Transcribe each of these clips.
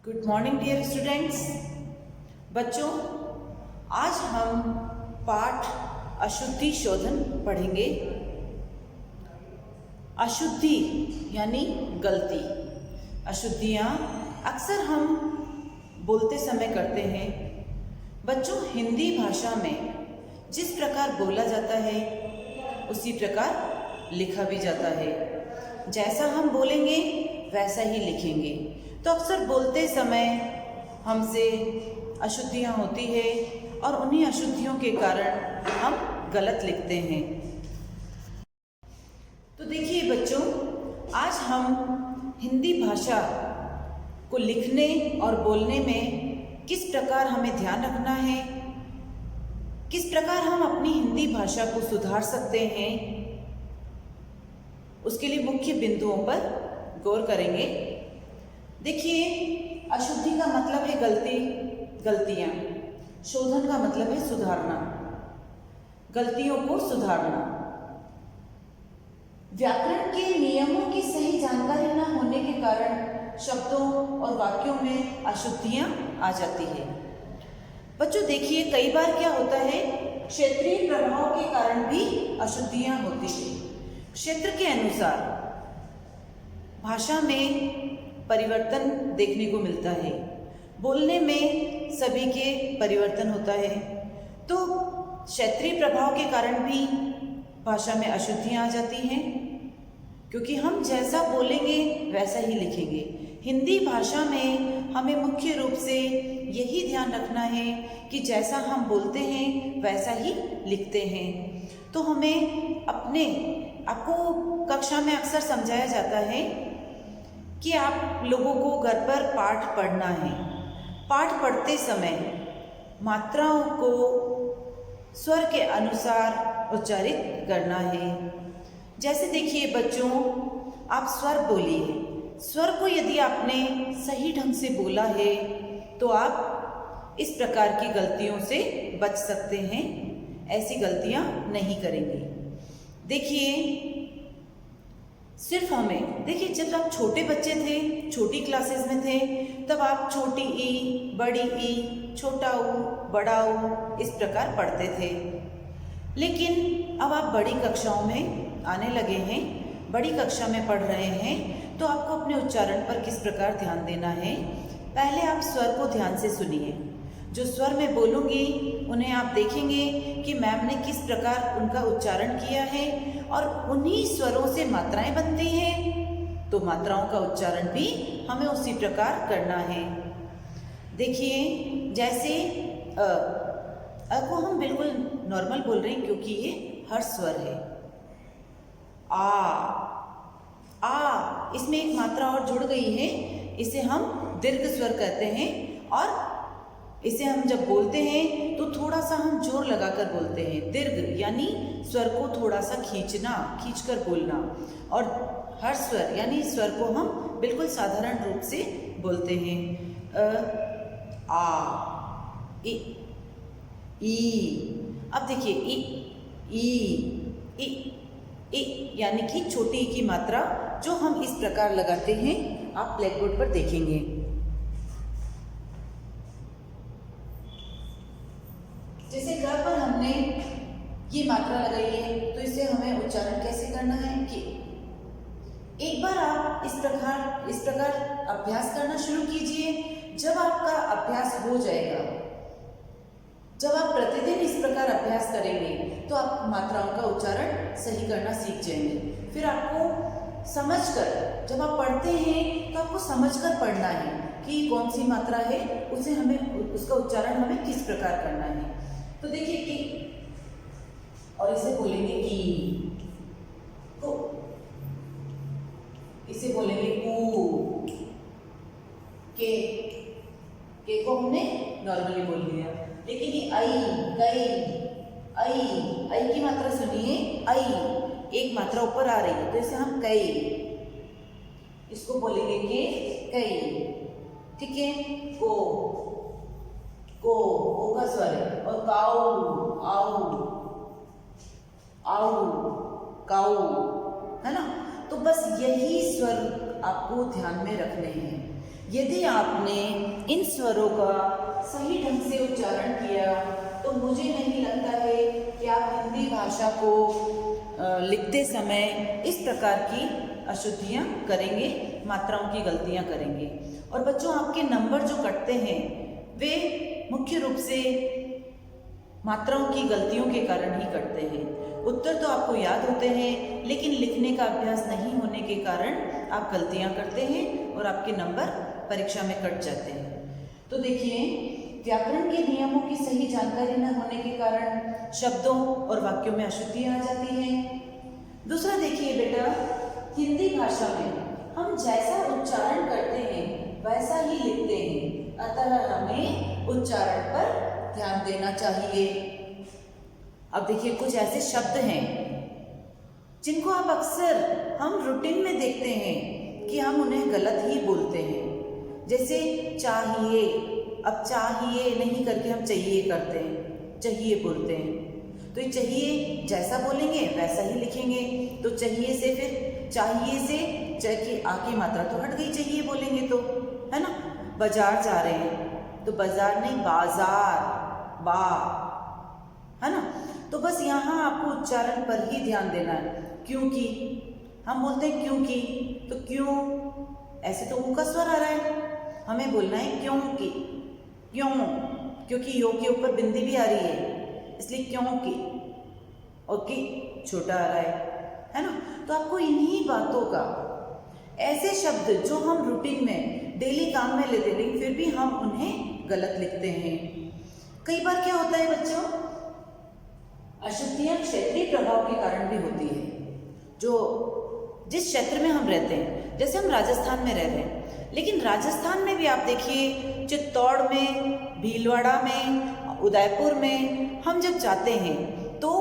Good morning dear students. बच्चों, आज हम पाठ अशुद्धि शोधन पढ़ेंगे। अशुद्धि यानी गलती। अशुद्धियाँ अक्सर हम बोलते समय करते हैं। बच्चों, हिंदी भाषा में जिस प्रकार बोला जाता है उसी प्रकार लिखा भी जाता है। जैसा हम बोलेंगे वैसा ही लिखेंगे। तो अक्सर बोलते समय हमसे अशुद्धियाँ होती है और उन्हीं अशुद्धियों के कारण हम गलत लिखते हैं। तो देखिए बच्चों, आज हम हिंदी भाषा को लिखने और बोलने में किस प्रकार हमें ध्यान रखना है, किस प्रकार हम अपनी हिंदी भाषा को सुधार सकते हैं, उसके लिए मुख्य बिंदुओं पर गौर करेंगे। देखिए, अशुद्धि का मतलब है गलती, गलतियाँ। शोधन का मतलब है सुधारना, गलतियों को सुधारना। व्याकरण के नियमों की सही जानकारी न होने के कारण शब्दों और वाक्यों में अशुद्धियाँ आ जाती है। बच्चों देखिए, कई बार क्या होता है, क्षेत्रीय प्रभाव के कारण भी अशुद्धियाँ होती है। क्षेत्र के अनुसार भाषा में परिवर्तन देखने को मिलता है। बोलने में सभी के परिवर्तन होता है। तो क्षेत्रीय प्रभाव के कारण भी भाषा में अशुद्धियाँ आ जाती हैं, क्योंकि हम जैसा बोलेंगे वैसा ही लिखेंगे। हिंदी भाषा में हमें मुख्य रूप से यही ध्यान रखना है कि जैसा हम बोलते हैं वैसा ही लिखते हैं। तो हमें आपको कक्षा में अक्सर समझाया जाता है कि आप लोगों को घर पर पाठ पढ़ना है। पाठ पढ़ते समय मात्राओं को स्वर के अनुसार उच्चारित करना है। जैसे देखिए बच्चों, आप स्वर बोलिए। स्वर को यदि आपने सही ढंग से बोला है तो आप इस प्रकार की गलतियों से बच सकते हैं, ऐसी गलतियां नहीं करेंगे। देखिए, सिर्फ हमें देखिए, जब आप छोटे बच्चे थे, छोटी क्लासेस में थे, तब आप छोटी ई, बड़ी ई, छोटा ऊ, बड़ा ऊ इस प्रकार पढ़ते थे। लेकिन अब आप बड़ी कक्षाओं में आने लगे हैं, बड़ी कक्षा में पढ़ रहे हैं, तो आपको अपने उच्चारण पर किस प्रकार ध्यान देना है। पहले आप स्वर को ध्यान से सुनिए। जो स्वर मैं बोलूँगी उन्हें आप देखेंगे कि मैम ने किस प्रकार उनका उच्चारण किया है, और उन्हीं स्वरों से मात्राएं बनती हैं, तो मात्राओं का उच्चारण भी हमें उसी प्रकार करना है। देखिए, जैसे अ को हम बिल्कुल नॉर्मल बोल रहे हैं क्योंकि ये हर स्वर है। आ इसमें एक मात्रा और जुड़ गई है, इसे हम दीर्घ स्वर कहते हैं, और इसे हम जब बोलते हैं तो थोड़ा सा हम जोर लगाकर बोलते हैं। दीर्घ यानी स्वर को थोड़ा सा खींचकर बोलना, और हर स्वर यानी स्वर को हम बिल्कुल साधारण रूप से बोलते हैं। आ, ई। अब देखिए, ई यानी कि छोटी ई की मात्रा जो हम इस प्रकार लगाते हैं, आप ब्लैक बोर्ड पर देखेंगे। जैसे ग पर हमने ये मात्रा लगाई है, तो इसे हमें उच्चारण कैसे करना है कि एक बार आप इस प्रकार अभ्यास करना शुरू कीजिए। जब आपका अभ्यास हो जाएगा, जब आप प्रतिदिन इस प्रकार अभ्यास करेंगे, तो आप मात्राओं का उच्चारण सही करना सीख जाएंगे। फिर आपको समझकर, जब आप पढ़ते हैं तो आपको समझकर पढ़ना है कि कौन सी मात्रा है, उसे हमें उसका उच्चारण हमें किस प्रकार करना है। तो देखिए कि, और इसे बोलेंगे ई, तो इसे बोलेंगे ऊ, के को हमने नॉर्मली बोल दिया। लेकिन ये आई की मात्रा सुनिए, आई एक मात्रा ऊपर आ रही है, तो इसे हम कई, इसको बोलेंगे कि कई। ठीक है, को का स्वर है, और काऊ, है ना। तो बस यही स्वर आपको ध्यान में रखने हैं। यदि आपने इन स्वरों का सही ढंग से उच्चारण किया तो मुझे नहीं लगता है कि आप हिंदी भाषा को लिखते समय इस प्रकार की अशुद्धियाँ करेंगे, मात्राओं की गलतियाँ करेंगे। और बच्चों, आपके नंबर जो कटते हैं वे मुख्य रूप से मात्राओं की गलतियों के कारण ही कटते हैं। उत्तर तो आपको याद होते हैं, लेकिन लिखने का अभ्यास नहीं होने के कारण आप गलतियाँ करते हैं और आपके नंबर परीक्षा में कट जाते हैं। तो देखिए, व्याकरण के नियमों की सही जानकारी न होने के कारण शब्दों और वाक्यों में अशुद्धियाँ आ जाती हैं। दूसरा देखिए बेटा, हिंदी भाषा में हम जैसा उच्चारण करते हैं वैसा ही लिखते हैं, अतः हमें उच्चारण पर ध्यान देना चाहिए। अब देखिए, कुछ ऐसे शब्द हैं जिनको आप अक्सर हम रूटीन में देखते हैं कि हम उन्हें गलत ही बोलते हैं। जैसे चाहिए, अब चाहिए नहीं करके हम चाहिए करते हैं, चाहिए बोलते हैं। तो ये चाहिए जैसा बोलेंगे वैसा ही लिखेंगे। तो चाहिए से फिर चाहिए से च की आ की मात्रा तो हट गई, चाहिए बोलेंगे तो, है ना। बाजार जा रहे हैं तो बाजार नहीं, बाजार, बा, है ना। तो बस यहाँ आपको उच्चारण पर ही ध्यान देना है। क्योंकि हम बोलते हैं क्योंकि, तो क्यों ऐसे तो ऊ का स्वर आ रहा है, हमें बोलना है क्योंकि, क्यों, क्योंकि यो के ऊपर बिंदी भी आ रही है, इसलिए क्योंकि, और कि छोटा आ रहा है ना। तो आपको इन्हीं बातों का, ऐसे शब्द जो हम रूटीन में डेली काम में लेते लेकिन फिर भी हम उन्हें गलत लिखते हैं। कई बार क्या होता है बच्चों, अशुद्धियाँ क्षेत्रीय प्रभाव के कारण भी होती है। जो जिस क्षेत्र में हम रहते हैं, जैसे हम राजस्थान में रह रहे हैं, लेकिन राजस्थान में भी आप देखिए, चित्तौड़ में, भीलवाड़ा में, उदयपुर में हम जब जाते हैं तो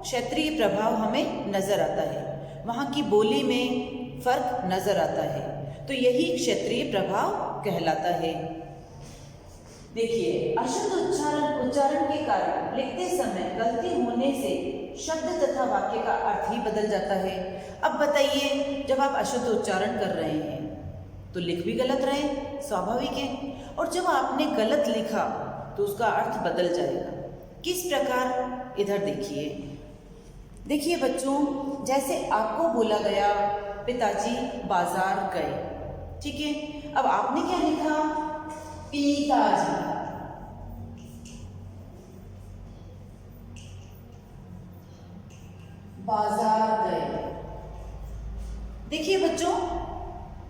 क्षेत्रीय प्रभाव हमें नज़र आता है, वहाँ की बोली में फर्क नज़र आता है। तो यही क्षेत्रीय प्रभाव कहलाता है। देखिए, अशुद्ध उच्चारण के कारण लिखते समय गलती होने से शब्द तथा वाक्य का अर्थ ही बदल जाता है। अब बताइए, जब आप अशुद्ध उच्चारण कर रहे हैं तो लिख भी गलत रहे, स्वाभाविक है। और जब आपने गलत लिखा तो उसका अर्थ बदल जाएगा। किस प्रकार, इधर देखिए। देखिए बच्चों, जैसे आपको बोला गया पिताजी बाजार गए, ठीक है। अब आपने क्या लिखा, पिताजी, बाजार गए। देखिए बच्चों,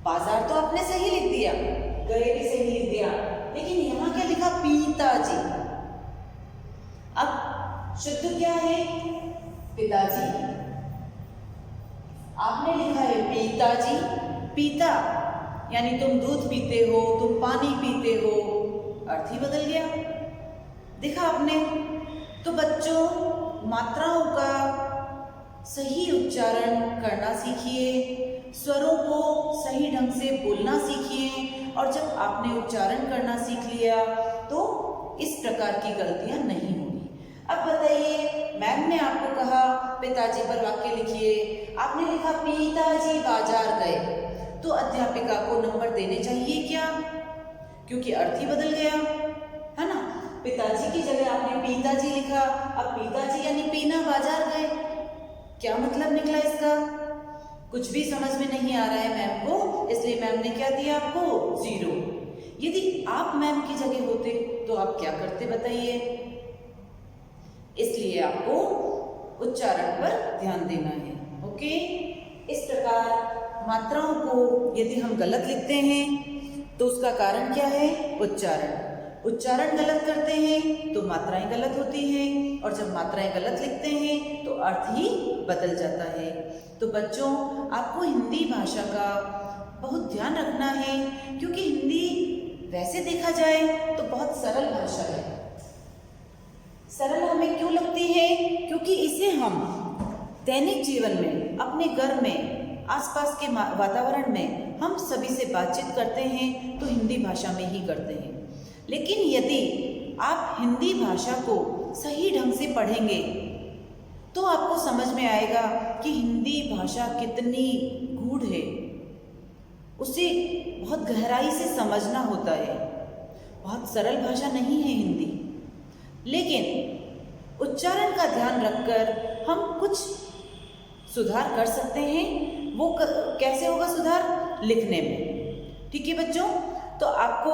बाजार तो आपने सही लिख दिया, गए भी सही लिख दिया, लेकिन यहां क्या लिखा, पिताजी। अब शुद्ध क्या है, पिताजी। आपने लिखा है पिताजी, पीता यानी तुम दूध पीते हो, तुम पानी पीते हो, अर्थ ही बदल गया। देखा आपने। तो बच्चों, मात्राओं का सही उच्चारण करना सीखिए, स्वरों को सही ढंग से बोलना सीखिए, और जब आपने उच्चारण करना सीख लिया तो इस प्रकार की गलतियां नहीं होंगी। अब बताइए, मैम ने आपको कहा पिताजी पर वाक्य लिखिए, आपने लिखा पिताजी बाजार गए, तो अध्यापिका को नंबर देने चाहिए क्या, क्योंकि अर्थ ही बदल गया, है ना। पिताजी की जगह आपने पिताजी लिखा, अब पिताजी यानी पीना बाजार गए, क्या मतलब निकला इसका, कुछ भी समझ में नहीं आ रहा है मैम को, इसलिए मैम ने क्या दिया आपको, 0। यदि आप मैम की जगह होते तो आप क्या करते बताइए। इसलिए आपको उच्चारण पर ध्यान देना है, ओके। इस प्रकार मात्राओं को यदि हम गलत लिखते हैं तो उसका कारण क्या है, उच्चारण गलत करते हैं तो मात्राएं गलत होती हैं, और जब मात्राएं गलत लिखते हैं तो अर्थ ही बदल जाता है। तो बच्चों, आपको हिंदी भाषा का बहुत ध्यान रखना है, क्योंकि हिंदी वैसे देखा जाए तो बहुत सरल भाषा है। सरल हमें क्यों लगती है, क्योंकि इसे हम दैनिक जीवन में, अपने घर में, आसपास के वातावरण में हम सभी से बातचीत करते हैं तो हिंदी भाषा में ही करते हैं। लेकिन यदि आप हिंदी भाषा को सही ढंग से पढ़ेंगे तो आपको समझ में आएगा कि हिंदी भाषा कितनी गूढ़ है, उसे बहुत गहराई से समझना होता है। बहुत सरल भाषा नहीं है हिंदी, लेकिन उच्चारण का ध्यान रखकर हम कुछ सुधार कर सकते हैं। वो कैसे होगा सुधार? लिखने में। ठीक है बच्चों, तो आपको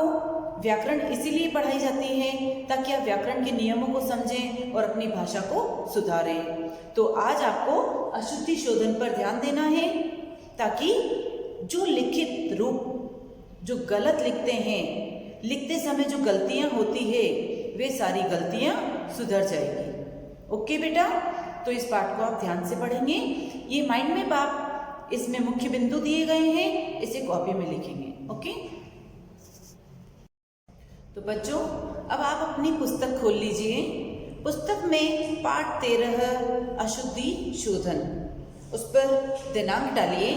व्याकरण इसीलिए पढ़ाई जाती है ताकि आप व्याकरण के नियमों को समझें और अपनी भाषा को सुधारें। तो आज आपको अशुद्धि शोधन पर ध्यान देना है ताकि जो लिखित रूप जो गलत लिखते हैं, लिखते समय जो गलतियां होती है, वे सारी गलतियां सुधर जाएगी। ओके बेटा, तो इस पाठ को आप ध्यान से पढ़ेंगे। ये माइंड मैप आप इसमें मुख्य बिंदु दिए गए हैं, इसे कॉपी में लिखेंगे। ओके, तो बच्चों अब आप अपनी पुस्तक खोल लीजिए। पुस्तक में पाठ 13 अशुद्धि शोधन, उस पर दिनांक डालिए।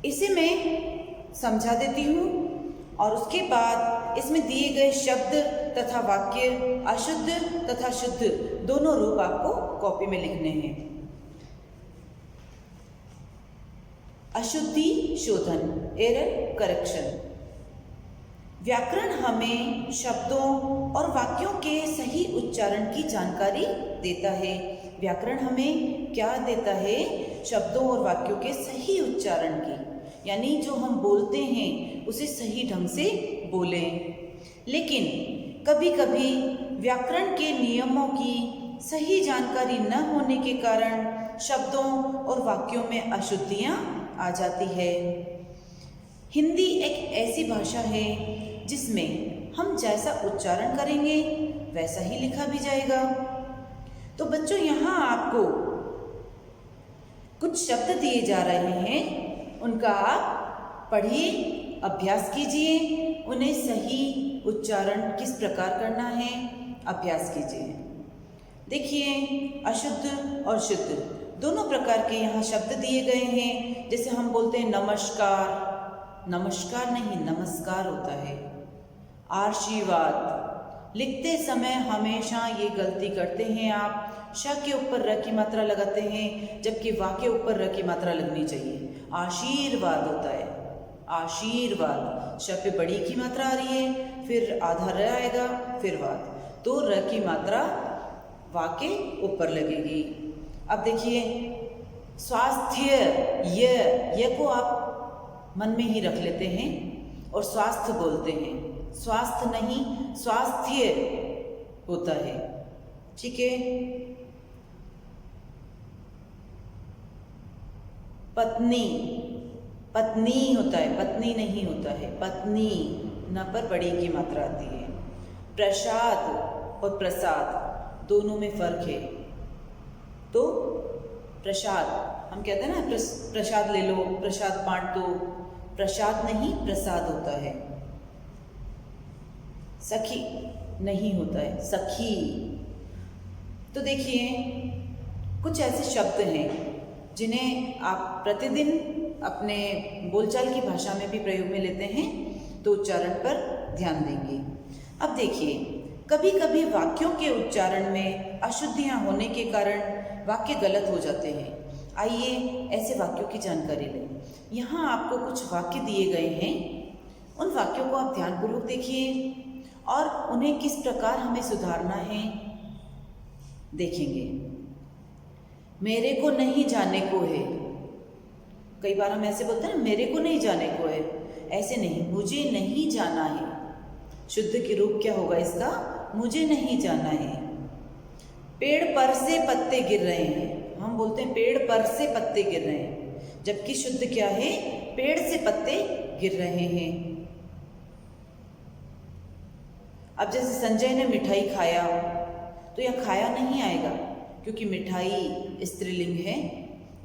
इसे मैं समझा देती हूँ और उसके बाद इसमें दिए गए शब्द तथा वाक्य अशुद्ध तथा शुद्ध दोनों रूप आपको कॉपी में लिखने हैं। अशुद्धि शोधन, एरर करेक्शन। व्याकरण हमें शब्दों और वाक्यों के सही उच्चारण की जानकारी देता है। व्याकरण हमें क्या देता है? शब्दों और वाक्यों के सही उच्चारण की, यानी जो हम बोलते हैं उसे सही ढंग से बोलें। लेकिन कभी कभी व्याकरण के नियमों की सही जानकारी न होने के कारण शब्दों और वाक्यों में अशुद्धियाँ आ जाती है। हिंदी एक ऐसी भाषा है जिसमें हम जैसा उच्चारण करेंगे वैसा ही लिखा भी जाएगा। तो बच्चों यहाँ आपको कुछ शब्द दिए जा रहे हैं, उनका आप पढ़िए, अभ्यास कीजिए, उन्हें सही उच्चारण किस प्रकार करना है अभ्यास कीजिए। देखिए, अशुद्ध और शुद्ध दोनों प्रकार के यहाँ शब्द दिए गए हैं। जैसे हम बोलते हैं नमस्कार, नमस्कार नहीं नमस्कार होता है। आशीर्वाद, लिखते समय हमेशा ये गलती करते हैं आप, श के ऊपर र की मात्रा लगाते हैं जबकि वा के ऊपर र की मात्रा लगनी चाहिए। आशीर्वाद होता है आशीर्वाद, श पे बड़ी की मात्रा आ रही है, फिर आधा र आएगा, फिर वाद, तो र की मात्रा वा के ऊपर लगेगी। अब देखिए स्वास्थ्य, य को आप मन में ही रख लेते हैं और स्वास्थ्य बोलते हैं, स्वास्थ्य नहीं स्वास्थ्य होता है। ठीक है। पत्नी, पत्नी होता है, पत्नी नहीं होता है, पत्नी, न पर बड़ी की मात्रा आती है। प्रसाद और प्रसाद दोनों में फर्क है। तो प्रसाद हम कहते हैं ना, प्रसाद ले लो, प्रसाद बांट दो, प्रसाद नहीं प्रसाद होता है। सखी नहीं होता है, सखी। तो देखिए कुछ ऐसे शब्द हैं जिन्हें आप प्रतिदिन अपने बोलचाल की भाषा में भी प्रयोग में लेते हैं, तो उच्चारण पर ध्यान देंगे। अब देखिए, कभी कभी वाक्यों के उच्चारण में अशुद्धियाँ होने के कारण वाक्य गलत हो जाते हैं। आइए ऐसे वाक्यों की जानकारी लें। यहाँ आपको कुछ वाक्य दिए गए हैं, उन वाक्यों को आप ध्यानपूर्वक देखिए और उन्हें किस प्रकार हमें सुधारना है देखेंगे। मेरे को नहीं जाने को है, कई बार हम ऐसे बोलते हैं ना, मेरे को नहीं जाने को है, ऐसे नहीं, मुझे नहीं जाना है। शुद्ध की रूप क्या होगा इसका? मुझे नहीं जाना है। पेड़ पर से पत्ते गिर रहे हैं, हम बोलते हैं पेड़ पर से पत्ते गिर रहे हैं, जबकि शुद्ध क्या है? पेड़ से पत्ते गिर रहे हैं। अब जैसे संजय ने मिठाई खाया, तो यह खाया नहीं आएगा क्योंकि मिठाई स्त्रीलिंग है,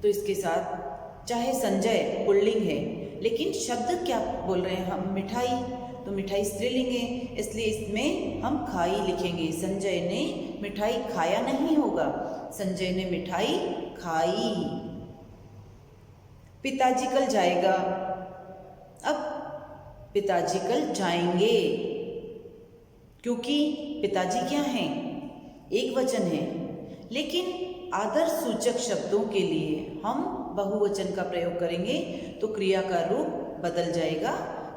तो इसके साथ चाहे संजय पुल्लिंग है, लेकिन शब्द क्या बोल रहे हैं हम? मिठाई, तो मिठाई स्त्रीलिंग है, इसलिए इसमें हम खाई लिखेंगे। संजय ने मिठाई खाया नहीं होगा, संजय ने मिठाई खाई। पिताजी कल जाएगा, अब पिताजी कल जाएंगे, क्योंकि पिताजी क्या हैं? एक वचन है, लेकिन आदर सूचक शब्दों के लिए हम बहुवचन का प्रयोग करेंगे, तो क्रिया का रूप बदल जाएगा,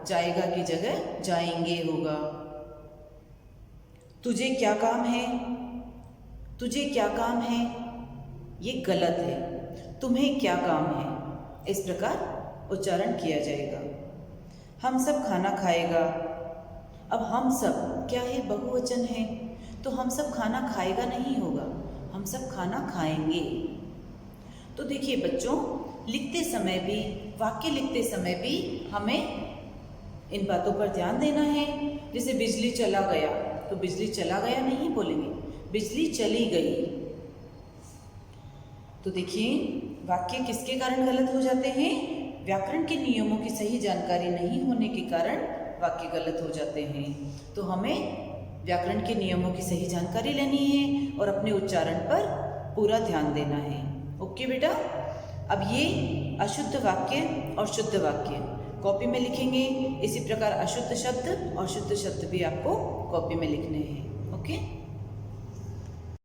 जाएगा की जगह जाएंगे होगा। तुझे क्या काम है, तुझे क्या काम है, ये गलत है। तुम्हें क्या काम है, इस प्रकार उच्चारण किया जाएगा। हम सब खाना खाएगा। अब हम सब क्या है, बहुवचन है, तो हम सब खाना खाएगा नहीं होगा, हम सब खाना खाएंगे। तो देखिए बच्चों, लिखते समय भी, वाक्य लिखते समय भी हमें इन बातों पर ध्यान देना है। जैसे बिजली चला गया, तो बिजली चला गया नहीं बोलेंगे, बिजली चली गई। तो देखिए वाक्य किसके कारण गलत हो जाते हैं, व्याकरण के नियमों की सही जानकारी नहीं होने के कारण वाक्य गलत हो जाते हैं। तो हमें व्याकरण के नियमों की सही जानकारी लेनी है और अपने उच्चारण पर पूरा ध्यान देना है। ओके बेटा, अब ये अशुद्ध वाक्य और शुद्ध वाक्य कॉपी में लिखेंगे। इसी प्रकार अशुद्ध शब्द और शुद्ध शब्द भी आपको कॉपी में लिखने हैं। ओके।